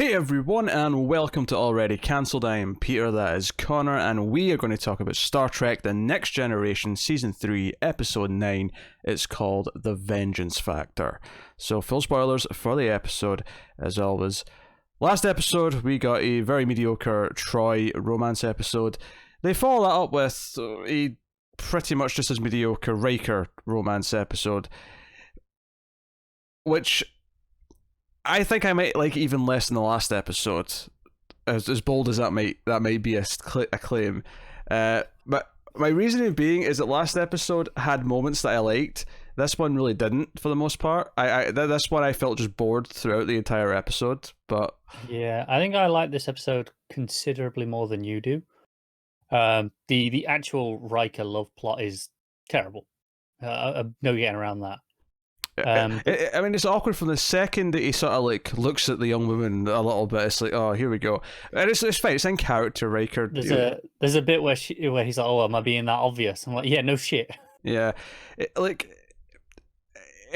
Hey everyone, and welcome to Already Cancelled. I am Peter, that is Connor, and we are going to talk about Star Trek The Next Generation, Season 3, Episode 9. It's called The Vengeance Factor. So, full spoilers for the episode, as always. Last episode, we got a very mediocre Troy romance episode. They follow that up with a pretty much just as mediocre Riker romance episode, which I think I might like even less than the last episode, as bold as that might be a claim. But my reasoning being is that last episode had moments that I liked. This one really didn't, for the most part. This one I felt just bored throughout the entire episode. But yeah, I think I like this episode considerably more than you do. The actual Riker love plot is terrible. No getting around that. I mean, it's awkward from the second that he sort of like looks at the young woman a little bit. It's like, oh, here we go, and it's fine. It's in character, Riker. There's a bit where he's like, oh, am I being that obvious? I'm like, yeah, no shit. Yeah, it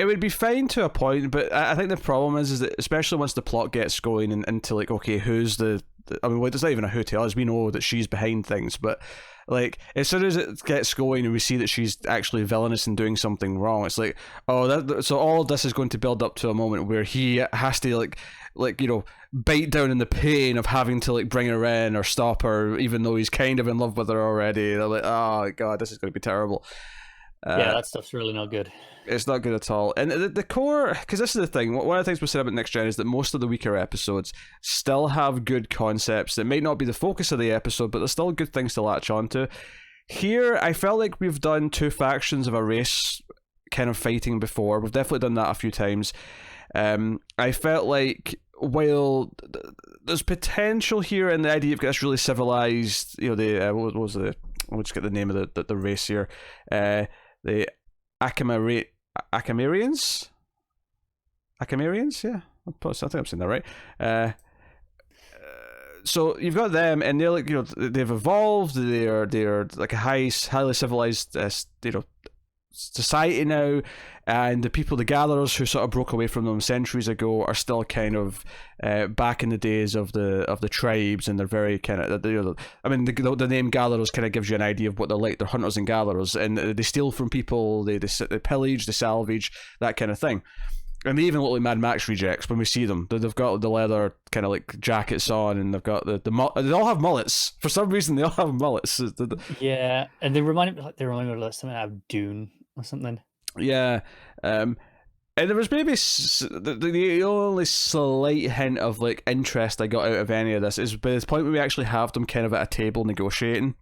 would be fine to a point, but I think the problem is that especially once the plot gets going and into like, okay, who's the I mean, it's not even a who to us. We know that she's behind things, but like as soon as it gets going and we see that she's actually villainous and doing something wrong, it's like, oh, so all of this is going to build up to a moment where he has to like you know, bite down in the pain of having to like bring her in or stop her, even though he's kind of in love with her already. They're like, oh god, this is going to be terrible. Yeah, that stuff's really not good. It's not good at all. And the core, because this is the thing, one of the things we said about Next Gen is that most of the weaker episodes still have good concepts that may not be the focus of the episode, but there's still good things to latch onto. Here, I felt like we've done two factions of a race kind of fighting before. We've definitely done that a few times. I felt like while there's potential here in the idea of this really civilized, you know, what was the, I'll just get the name of the race here, the Acamarians? Yeah, I think I'm saying that right. So you've got them, and they're like, you know, they've evolved. They're like a highly civilized, you know, society now, and the people, the gatherers who sort of broke away from them centuries ago, are still kind of back in the days of the tribes, and they're very kind of, you know, I mean, the name gatherers kind of gives you an idea of what they're like. They're hunters and gatherers, and they steal from people, they pillage, they salvage, that kind of thing. And they even look like Mad Max rejects when we see them. They've got the leather kind of like jackets on, and they've got they all have mullets. For some reason, they all have mullets. Yeah, and they remind me of something out of Dune or something. Yeah, and there was maybe the only slight hint of like interest I got out of any of this is by the point where we actually have them kind of at a table negotiating,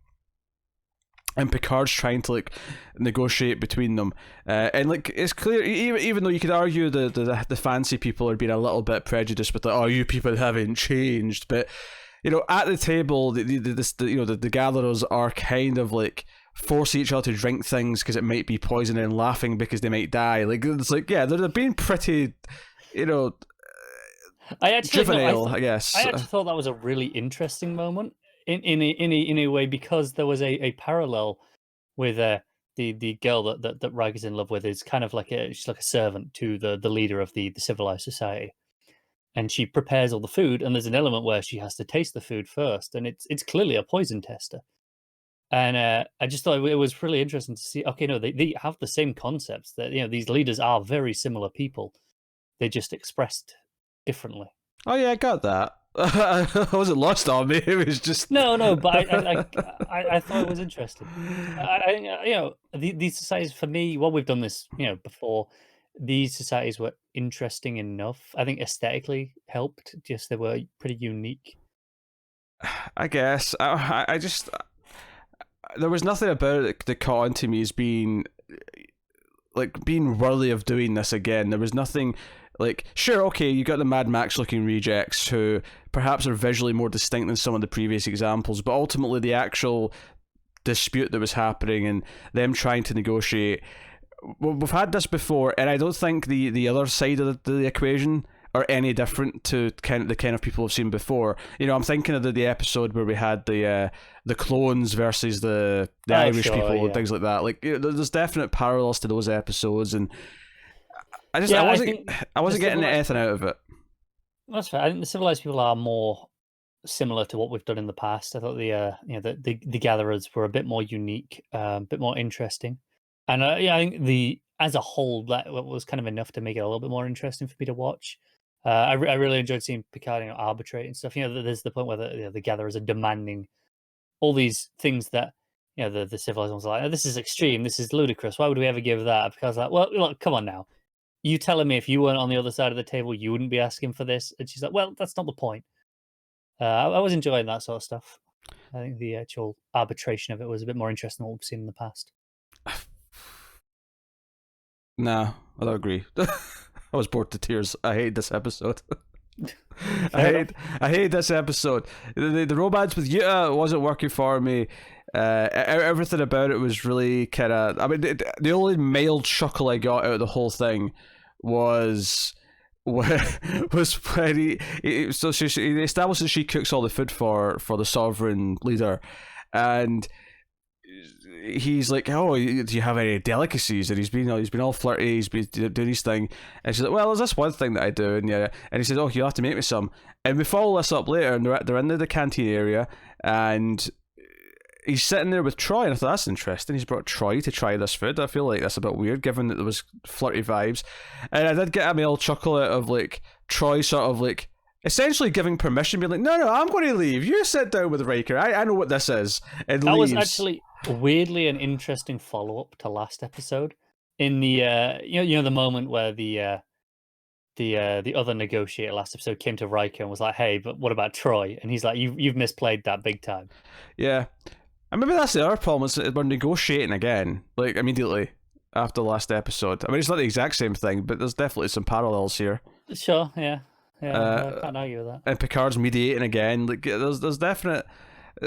and Picard's trying to like negotiate between them, and like it's clear, even though you could argue the fancy people are being a little bit prejudiced with like, oh, you people haven't changed, but you know, at the table, the gatherers are kind of like force each other to drink things because it might be poison, and laughing because they might die. Like, it's like, yeah, they're being pretty, you know, juvenile, I guess. I actually thought that was a really interesting moment in a way, because there was a parallel with the girl that Riker's in love with is kind of like she's like a servant to the leader of the civilized society, and she prepares all the food, and there's an element where she has to taste the food first, and it's clearly a poison tester. And I just thought it was really interesting to see, okay, no, they have the same concepts, that, you know, these leaders are very similar people. They just expressed differently. Oh, yeah, I got that. I wasn't lost on me. It was just... No, but I thought it was interesting. You know, these societies, for me, well, we've done this, you know, before, these societies were interesting enough. I think aesthetically helped, just they were pretty unique. I guess. I just... There was nothing about it that caught on to me as being worthy of doing this again. There was nothing like, sure, okay, you got the Mad Max looking rejects who perhaps are visually more distinct than some of the previous examples, but ultimately the actual dispute that was happening and them trying to negotiate, we've had this before, and I don't think the other side of the equation are any different to the kind of people we've seen before. You know, I'm thinking of the episode where we had the clones versus the Irish people, yeah, and things like that. Like, you know, there's definite parallels to those episodes, and I wasn't getting anything out of it. That's fair. I think the civilized people are more similar to what we've done in the past. I thought the gatherers were a bit more unique, a bit more interesting, and yeah, I think the as a whole that was kind of enough to make it a little bit more interesting for me to watch. I really enjoyed seeing Picard, arbitrate and stuff. There's the point where the gatherers are demanding all these things that the civilized ones are like, oh, this is extreme, this is ludicrous. Why would we ever give that? Because like, well, look, come on now. You telling me if you weren't on the other side of the table, you wouldn't be asking for this? And she's like, well, that's not the point. I was enjoying that sort of stuff. I think the actual arbitration of it was a bit more interesting than what we've seen in the past. No, I don't agree. I was bored to tears. I hate this episode. I hate this episode. The romance with Yuta wasn't working for me. Everything about it was really kind of. I mean, the only mild chuckle I got out of the whole thing was when he establishes she cooks all the food for the sovereign leader, and he's like, "Oh, do you have any delicacies?" And he's been all flirty. He's been doing his thing, and she's like, "Well, there's this one thing that I do," and he says, "Oh, you have to make me some." And we follow this up later, and they're in the canteen area, and he's sitting there with Troy, and I thought that's interesting. He's brought Troy to try this food. I feel like that's a bit weird, given that there was flirty vibes, and I did get a little chuckle out of like Troy sort of like essentially giving permission, being like, "No, I'm going to leave. You sit down with Riker. I know what this is." And that leaves. was actually weirdly an interesting follow up to last episode. In the the moment where the other negotiator last episode came to Riker and was like, "Hey, but what about Troy?" And he's like, "You've misplayed that big time." Yeah, and maybe that's the other problem. Is we're negotiating again, like immediately after the last episode. I mean, it's not the exact same thing, but there's definitely some parallels here. Sure, yeah, I can't argue with that. And Picard's mediating again. Like, there's definite.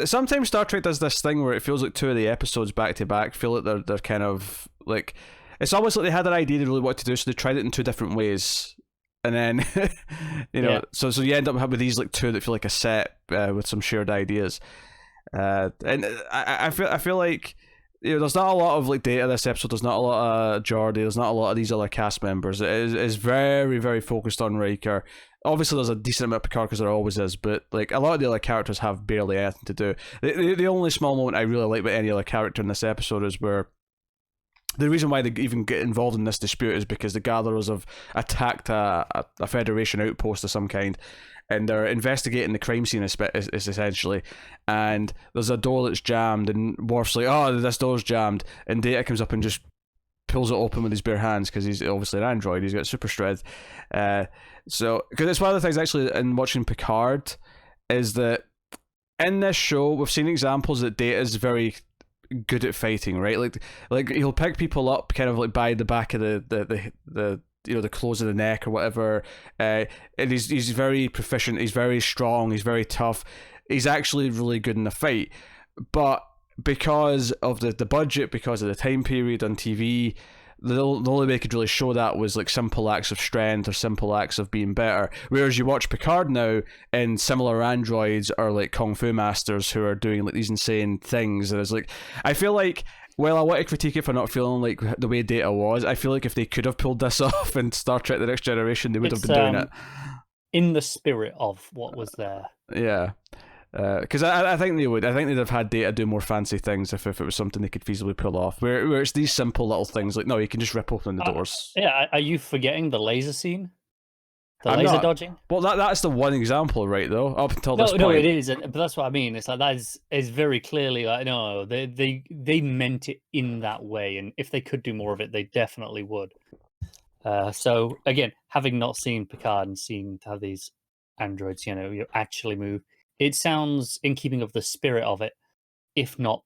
Sometimes Star Trek does this thing where it feels like two of the episodes back to back feel like they're kind of like, it's almost like they had an idea they really wanted to do, so they tried it in two different ways, and then so you end up with these like two that feel like a set with some shared ideas, and I feel like there's not a lot of like Data this episode. There's not a lot of Geordi. There's not a lot of these other cast members. It is very, very focused on Riker. Obviously, there's a decent amount of Picard because there always is, but like a lot of the other characters have barely anything to do. The only small moment I really like with any other character in this episode is where the reason why they even get involved in this dispute is because the Gatherers have attacked a Federation outpost of some kind, and they're investigating the crime scene essentially, and there's a door that's jammed, and Worf's like, "Oh, this door's jammed," and Data comes up and just pulls it open with his bare hands because he's obviously an android. He's got super strength. So, because it's one of the things actually in watching Picard is that in this show we've seen examples that Data is very good at fighting, right? Like he'll pick people up kind of like by the back of the the close of the neck or whatever, and he's very proficient. He's very strong. He's very tough. He's actually really good in the fight, but because of the budget, because of the time period on TV, the only way they could really show that was like simple acts of strength or simple acts of being better. Whereas you watch Picard now, and similar androids are like kung fu masters who are doing like these insane things, and it's like, I feel like, well, I want to critique it for not feeling like the way Data was. I feel like if they could have pulled this off in Star Trek: The Next Generation, they would have been doing it in the spirit of what was there. Yeah. Because I think they would. I think they'd have had Data do more fancy things if it was something they could feasibly pull off. Where it's these simple little things like, no, you can just rip open the doors. Yeah, are you forgetting the laser scene? Laser dodging? Well, that's the one example, right? Though up until this point, no, it is. But that's what I mean. It's like that is very clearly like, no, they meant it in that way, and if they could do more of it, they definitely would. So again, having not seen Picard and seen how these androids, actually move. It sounds in keeping of the spirit of it, if not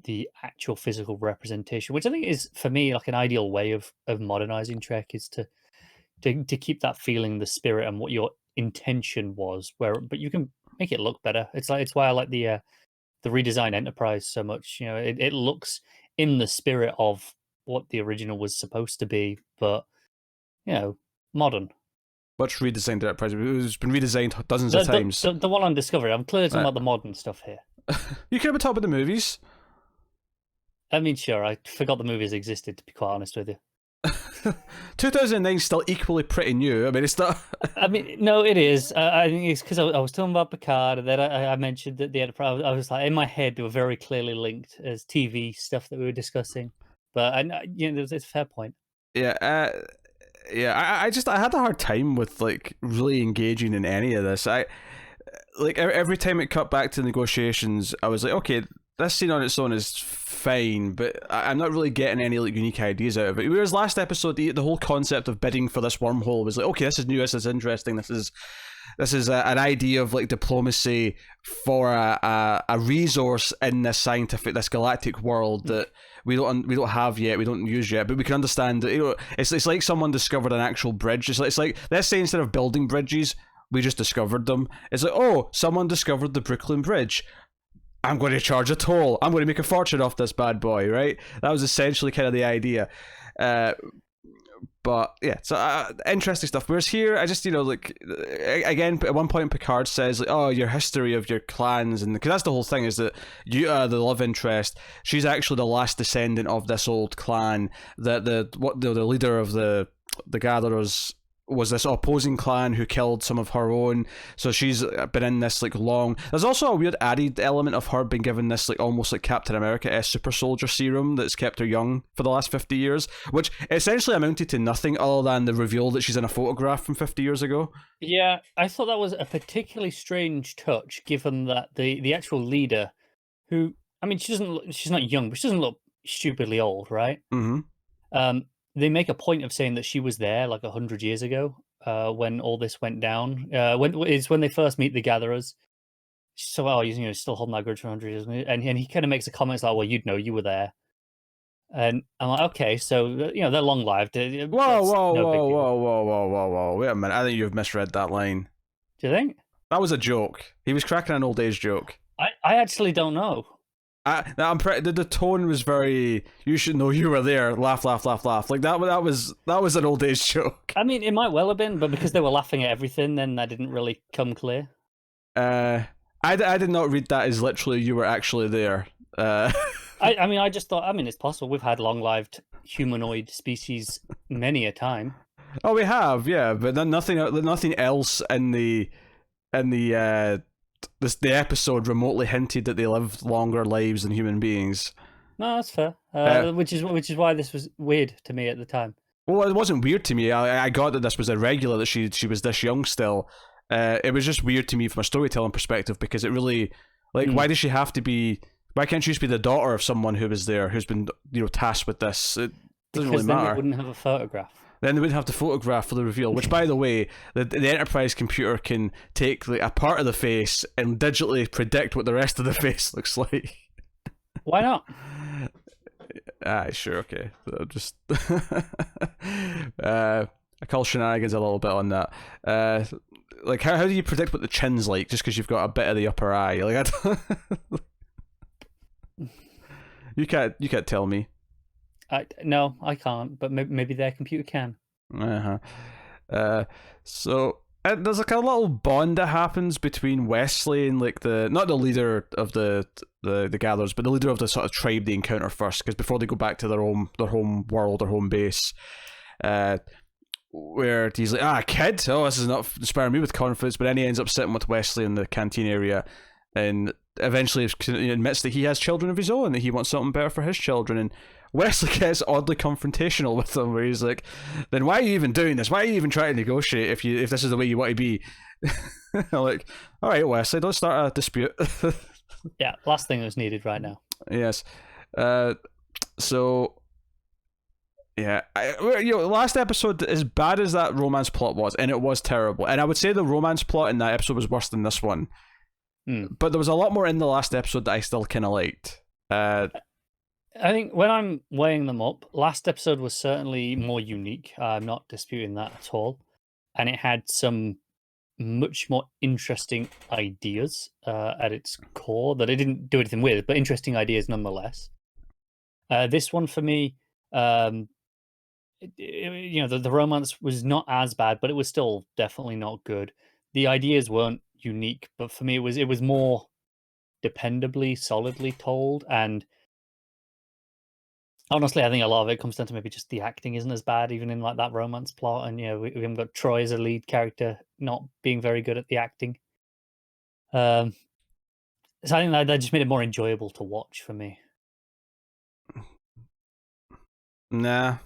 the actual physical representation, which I think is, for me, like an ideal way of modernizing Trek, is to keep that feeling, the spirit, and what your intention was. But you can make it look better. It's why I like the redesigned Enterprise so much. It looks in the spirit of what the original was supposed to be, but modern. Much redesigned Enterprise. It's been redesigned dozens of times. The one on Discovery. I'm clearly talking about the modern stuff here. You could have been talking about the movies. I mean, sure. I forgot the movies existed, to be quite honest with you. 2009 is still equally pretty new. I mean, it's not. I mean, no, it is. I think it's because I was talking about Picard, and then I mentioned that the Enterprise. I was like, in my head, they were very clearly linked as TV stuff that we were discussing. But it's a fair point. Yeah, I just I had a hard time with like really engaging in any of this. I like every time it cut back to negotiations, I was like, okay, this scene on its own is fine, but I'm not really getting any like unique ideas out of it. Whereas last episode, the whole concept of bidding for this wormhole was like, okay, this is new, this is interesting, this is an idea of like diplomacy for a resource in this galactic world that we don't have yet, we don't use yet, but we can understand that, you know, it's like someone discovered an actual bridge. It's like let's say instead of building bridges, we just discovered them. It's like, oh, someone discovered the Brooklyn Bridge. I'm going to charge a toll. I'm going to make a fortune off this bad boy, right? That was essentially kind of the idea. But yeah, so interesting stuff. Whereas here, I just, you know, like, again, at one point Picard says, like, oh, your history of your clans, and because that's the whole thing, is that you are the love interest. She's actually the last descendant of this old clan. That the leader of the gatherers was this opposing clan who killed some of her own, so she's been in this like long. There's also a weird added element of her being given this like almost like Captain America super soldier serum that's kept her young for the last 50 years, which essentially amounted to nothing other than the reveal that she's in a photograph from 50 years ago. Yeah, I thought that was a particularly strange touch, given that the actual leader, who, I mean, she's not young, but she doesn't look stupidly old, right? Mm-hmm. They make a point of saying that she was there like 100 years ago, when all this went down. When they first meet the gatherers. So, oh, you know, still holding that grudge for 100 years, and he kind of makes a comment like, "Well, you'd know, you were there." And I'm like, okay, so you know they're long lived. Whoa! Wait a minute, I think you've misread that line. Do you think that was a joke? He was cracking an old age joke. I actually don't know. The tone was very. You should know you were there. Laugh. Like that was an old age joke. I mean, it might well have been, but because they were laughing at everything, then that didn't really come clear. I did not read that as literally you were actually there. I mean, I just thought. I mean, it's possible we've had long-lived humanoid species many a time. Oh, we have, yeah, but then nothing else in the episode remotely hinted that they lived longer lives than human beings. No, that's fair. Which is why this was weird to me at the time. Well, it wasn't weird to me. I got that this was irregular, that she was this young still. It was just weird to me from a storytelling perspective, because it really, like, why does she have to be? Why can't she just be the daughter of someone who was there, who's been, you know, tasked with this? It doesn't really matter. Then they wouldn't have a photograph. Then they wouldn't have to photograph for the reveal, which, by the way, the Enterprise computer can take like a part of the face and digitally predict what the rest of the face looks like. Why not? Sure, okay. Just I call shenanigans a little bit on that. Like, how do you predict what the chin's like just because you've got a bit of the upper eye? Like, you can't tell me. No, I can't. But maybe their computer can. So there's like a little bond that happens between Wesley and like not the leader of the gatherers, but the leader of the sort of tribe they encounter first, because before they go back to their home world, their home base, where he's like, kid, oh, this is not inspiring me with confidence, but then he ends up sitting with Wesley in the canteen area, and eventually admits that he has children of his own, that he wants something better for his children, and Wesley gets oddly confrontational with him, where he's like, then why are you even doing this? Why are you even trying to negotiate if this is the way you want to be? I'm like, all right, Wesley, let's start a dispute. Yeah, last thing that's needed right now. Yes. So, yeah. Last episode, as bad as that romance plot was, and it was terrible, and I would say the romance plot in that episode was worse than this one, but there was a lot more in the last episode that I still kind of liked. I think when I'm weighing them up, last episode was certainly more unique. I'm not disputing that at all. And it had some much more interesting ideas at its core that it didn't do anything with, but interesting ideas nonetheless. This one for me, the romance was not as bad, but it was still definitely not good. The ideas weren't unique, but for me it was more dependably, solidly told, and Honestly, I think a lot of it comes down to maybe just the acting isn't as bad, even in like that romance plot, and we haven't got Troy as a lead character not being very good at the acting. So I think that just made it more enjoyable to watch for me. Nah.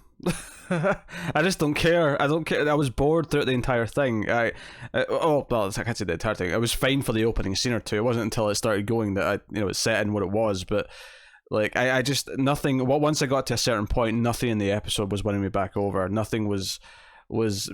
I just don't care. I don't care. I was bored throughout the entire thing. I can't say the entire thing. I was fine for the opening scene or two. It wasn't until it started going that it set in what it was. But like, I just nothing. Once I got to a certain point, nothing in the episode was winning me back over. Nothing was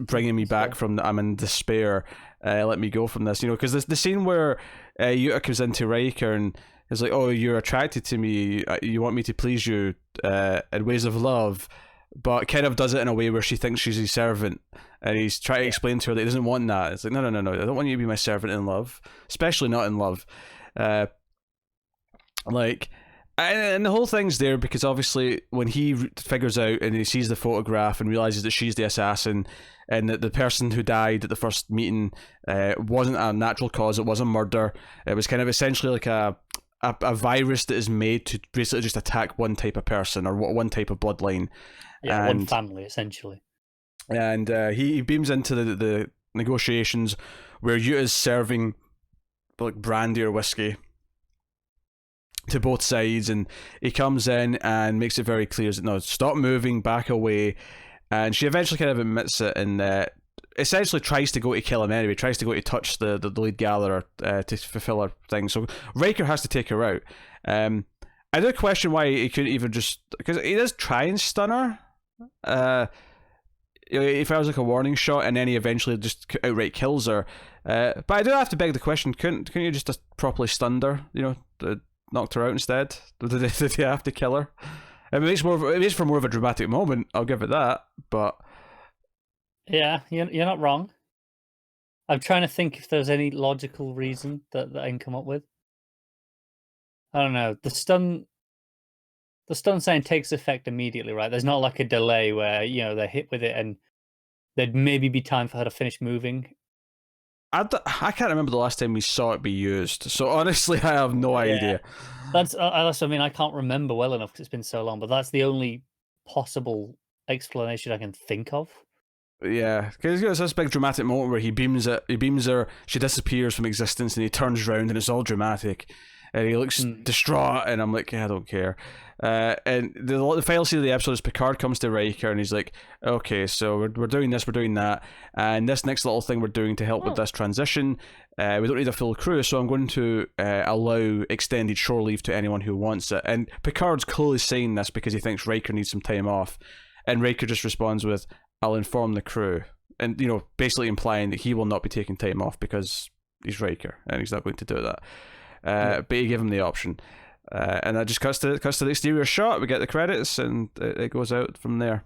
bringing me back from I'm in despair. Let me go from this. Because the scene where Yuta comes into Riker and is like, "Oh, you're attracted to me. You want me to please you in ways of love." But kind of does it in a way where she thinks she's his servant, and he's trying to explain to her that he doesn't want that. It's like, no, I don't want you to be my servant in love, especially not in love. And the whole thing's there because obviously when he figures out and he sees the photograph and realizes that she's the assassin, and that the person who died at the first meeting wasn't a natural cause, it was a murder. It was kind of essentially like a virus that is made to basically just attack one type of person or one type of bloodline. Yeah, one family, essentially. And he beams into the negotiations where Yuta's serving like brandy or whiskey to both sides, and he comes in and makes it very clear that no, stop moving, back away. And she eventually kind of admits it and essentially tries to go to kill him anyway, tries to go to touch the lead gatherer to fulfill her thing. So Riker has to take her out. I do question why he couldn't even just, because he does try and stun her. If I was like a warning shot, and then he eventually just outright kills her. But I do have to beg the question: couldn't you just properly stunned her? Knocked her out instead. Did you have to kill her? It makes for more of a dramatic moment. I'll give it that. But yeah, you're not wrong. I'm trying to think if there's any logical reason that I can come up with. I don't know. The stun sign takes effect immediately, right? There's not like a delay where they're hit with it and there'd maybe be time for her to finish moving. I can't remember the last time we saw it be used, so honestly I have no idea. That's I mean, I can't remember well enough because it's been so long, but that's the only possible explanation I can think of. Yeah, because there's this big dramatic moment where he beams her, she disappears from existence, and he turns around and it's all dramatic. And he looks distraught, and I'm like, yeah, I don't care. And the final scene of the episode is Picard comes to Riker, and he's like, okay, so we're doing this, we're doing that, and this next little thing we're doing to help with this transition, we don't need a full crew, so I'm going to allow extended shore leave to anyone who wants it. And Picard's clearly saying this because he thinks Riker needs some time off, and Riker just responds with, I'll inform the crew, and basically implying that he will not be taking time off because he's Riker, and he's not going to do that. But he gave him the option, and that just cuts to the exterior shot. We get the credits, and it goes out from there.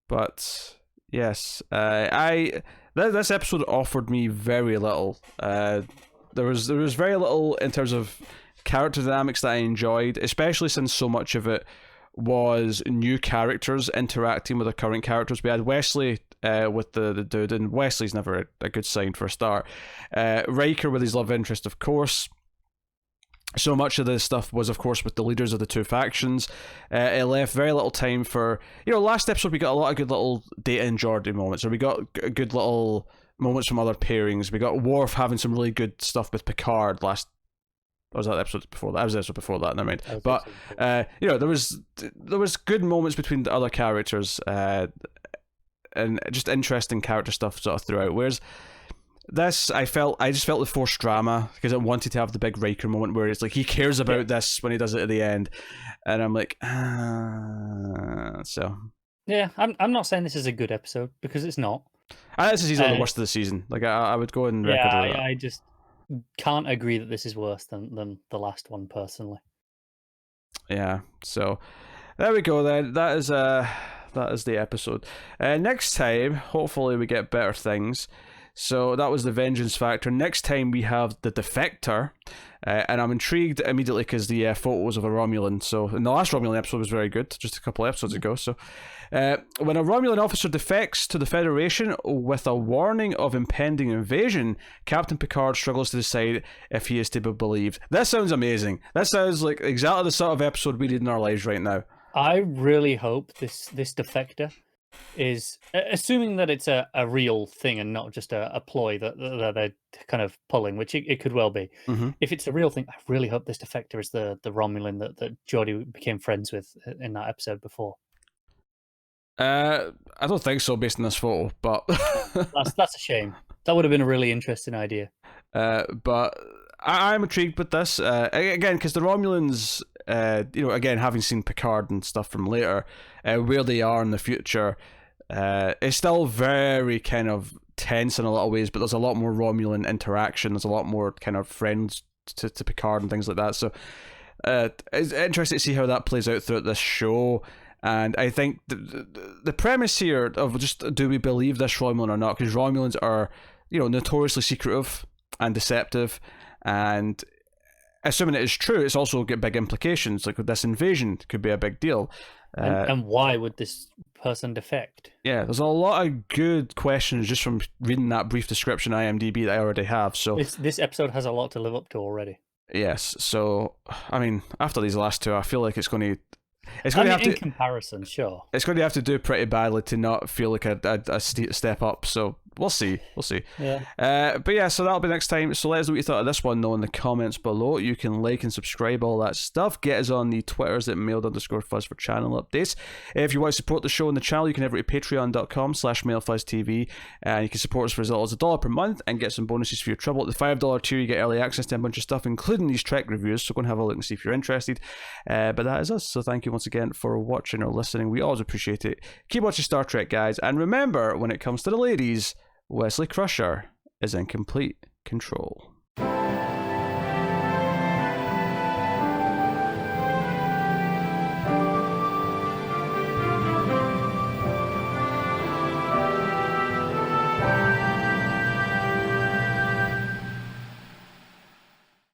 But yes, this episode offered me very little. There was very little in terms of character dynamics that I enjoyed, especially since so much of it was new characters interacting with the current characters. We had Wesley with the dude, and Wesley's never a good sign for a start. Riker with his love interest, of course. So much of this stuff was, of course, with the leaders of the two factions. It left very little time for... last episode we got a lot of good little Data and Geordi moments, or we got good little moments from other pairings. We got Worf having some really good stuff with Picard last... Or was that the episode before that? That was the episode before that, never mind. But, there was good moments between the other characters, and just interesting character stuff sort of throughout. Whereas this, I just felt the forced drama because I wanted to have the big Riker moment where it's like he cares about this when he does it at the end, and I'm like, so. Yeah, I'm not saying this is a good episode because it's not. This is easily the worst of the season. Like I would go and record that. I just can't agree that this is worse than the last one personally. Yeah, so there we go then. That is the episode. Next time, hopefully we get better things. So that was the Vengeance Factor. Next time we have the Defector, and I'm intrigued immediately because the photos of a Romulan. So, and the last Romulan episode was very good, just a couple of episodes ago. So, when a Romulan officer defects to the Federation with a warning of impending invasion, Captain Picard struggles to decide if he is to be believed. That sounds amazing. That sounds like exactly the sort of episode we need in our lives right now. I really hope this defector is, assuming that it's a real thing and not just a ploy that they're kind of pulling, which it could well be. Mm-hmm. If it's a real thing, I really hope this defector is the Romulan that Geordie became friends with in that episode before. I don't think so based on this photo, but that's a shame. That would have been a really interesting idea. But I'm intrigued with this again because the Romulans, again having seen Picard and stuff from later, where they are in the future, it's still very kind of tense in a lot of ways. But there's a lot more Romulan interaction. There's a lot more kind of friends to Picard and things like that. So it's interesting to see how that plays out throughout this show. And I think the premise here of just do we believe this Romulan or not? Because Romulans are, notoriously secretive and deceptive, and assuming it is true, it's also got big implications. Like with this invasion, could be a big deal. And why would this person defect? Yeah, there's a lot of good questions just from reading that brief description IMDb that I already have. So this episode has a lot to live up to already. Yes, so I mean, after these last two, I feel like it's going to. In comparison, sure. It's going to have to do pretty badly to not feel like a step up. So we'll see. Yeah. But yeah, so that'll be next time. So let us know what you thought of this one, though, in the comments below. You can like and subscribe, all that stuff. Get us on the Twitters at mailed_fuzz for channel updates. If you want to support the show and the channel, you can head over to patreon.com/mailfuzztv, and you can support us for as little as $1 per month and get some bonuses for your trouble. At the $5 tier, you get early access to a bunch of stuff, including these Trek reviews. So go and have a look and see if you're interested. But that is us. So thank you once again for watching or listening. We always appreciate it. Keep watching Star Trek, guys, and remember, when it comes to the ladies, Wesley Crusher is in complete control.